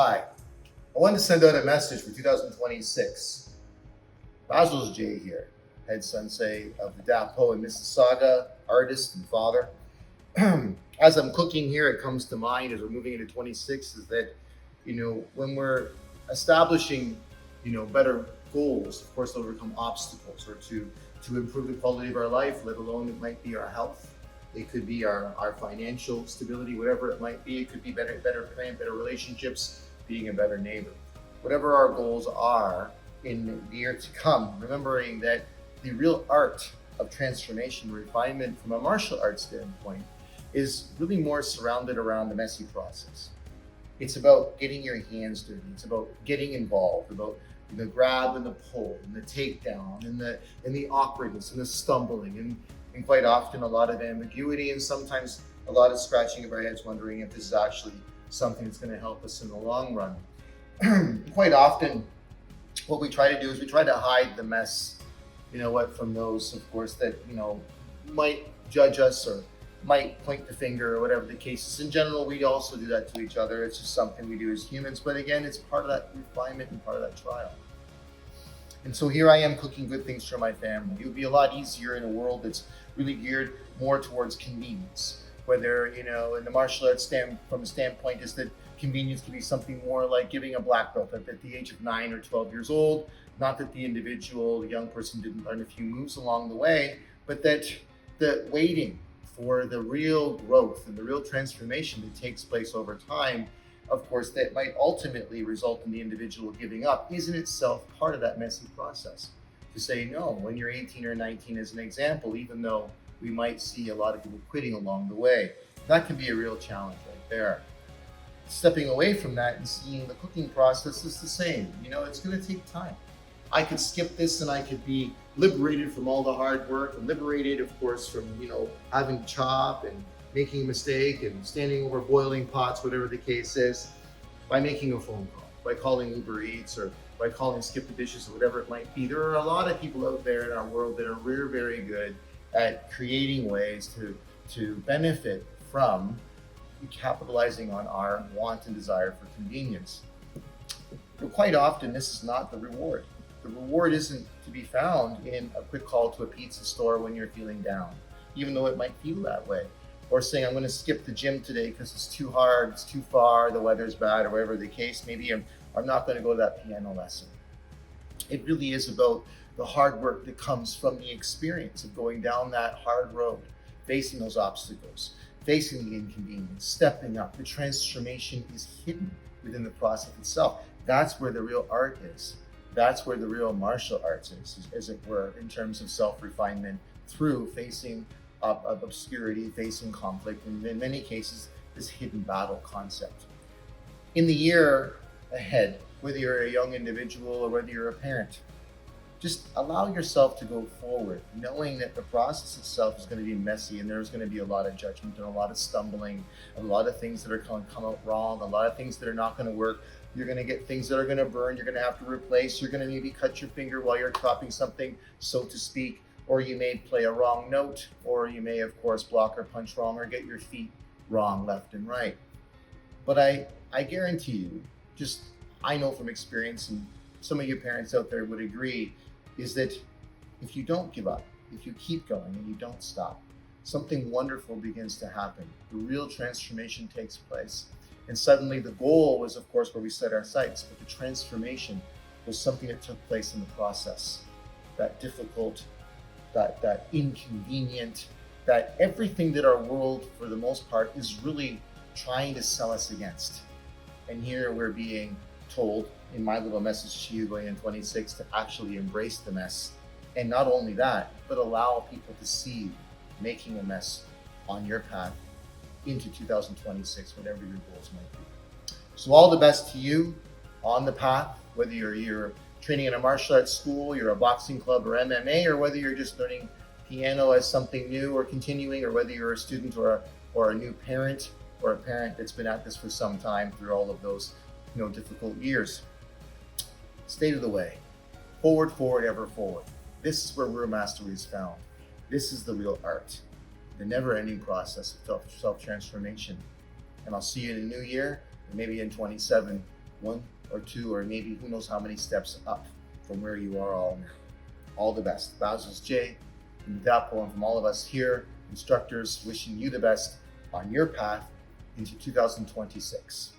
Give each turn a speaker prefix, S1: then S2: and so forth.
S1: Hi, I wanted to send out a message for 2026. BasselsJ here, head sensei of the Dapo in Mississauga, artist and father. As I'm cooking here, it comes to mind as we're moving into 26 is that, when we're establishing, better goals, of course, to overcome obstacles or to improve the quality of our life, let alone it might be our health. It could be our financial stability, whatever it might be. It could be better plan, better relationships, being a better neighbor. Whatever our goals are in the year to come, remembering that the real art of transformation, refinement from a martial arts standpoint is really more surrounded around the messy process. It's about getting your hands dirty. It's about getting involved, about the grab and the pull and the takedown and the awkwardness and the stumbling and quite often a lot of ambiguity and sometimes a lot of scratching of our heads wondering if this is actually something that's going to help us in the long run. Quite often what we try to do is we try to hide the mess, from those, of course, that, might judge us or might point the finger or whatever the case is. In general, we also do that to each other. It's just something we do as humans. But again, it's part of that refinement and part of that trial. And so here I am cooking good things for my family. It would be a lot easier in a world that's really geared more towards convenience. Whether, in the martial arts from a standpoint is that convenience can be something more like giving a black belt at the age of 9 or 12 years old. Not that the young person didn't learn a few moves along the way, but that the waiting for the real growth and the real transformation that takes place over time, of course, that might ultimately result in the individual giving up, is in itself part of that messy process. To say no when you're 18 or 19 as an example, even though we might see a lot of people quitting along the way, that can be a real challenge right there. Stepping away from that and seeing the cooking process is the same. It's going to take time. I could skip this and I could be liberated from all the hard work and liberated, of course, from, having to chop and making a mistake and standing over boiling pots, whatever the case is, by making a phone call, by calling Uber Eats or by calling Skip the Dishes or whatever it might be. There are a lot of people out there in our world that are very good at creating ways to benefit from capitalizing on our want and desire for convenience. But quite often, this is not the reward. The reward isn't to be found in a quick call to a pizza store when you're feeling down, even though it might feel that way. Or saying, I'm going to skip the gym today because it's too hard, it's too far, the weather's bad, or whatever the case may be. I'm not going to go to that piano lesson. It really is about the hard work that comes from the experience of going down that hard road, facing those obstacles, facing the inconvenience, stepping up. The transformation is hidden within the process itself. That's where the real art is. That's where the real martial arts is, as it were, in terms of self-refinement through facing obscurity, facing conflict, and in many cases, this hidden battle concept. In the year ahead, whether you're a young individual or whether you're a parent, just allow yourself to go forward, knowing that the process itself is going to be messy and there's going to be a lot of judgment and a lot of stumbling, a lot of things that are going to come out wrong, a lot of things that are not going to work. You're going to get things that are going to burn. You're going to have to replace. You're going to maybe cut your finger while you're chopping something, so to speak, or you may play a wrong note, or you may, of course, block or punch wrong or get your feet wrong left and right. But I guarantee you, I know from experience, and some of you parents out there would agree, is that if you don't give up, if you keep going and you don't stop, something wonderful begins to happen. The real transformation takes place. And suddenly the goal was, of course, where we set our sights, but the transformation was something that took place in the process. That difficult, that inconvenient, that everything that our world, for the most part, is really trying to sell us against. And here we're being told, in my little message to you going in 26, to actually embrace the mess. And not only that, but allow people to see you making a mess on your path into 2026, whatever your goals might be. So all the best to you on the path, whether you're training in a martial arts school, you're a boxing club or MMA, or whether you're just learning piano as something new or continuing, or whether you're a student or a new parent or a parent that's been at this for some time through all of those difficult years. Stay to the way. Forward, ever forward. This is where real mastery is found. This is the real art. The never-ending process of self-transformation. And I'll see you in the new year, and maybe in 27, one or two, or maybe who knows how many steps up from where you are all now. All the best. BasselsJ from Dapo, and from all of us here, instructors, wishing you the best on your path into 2026.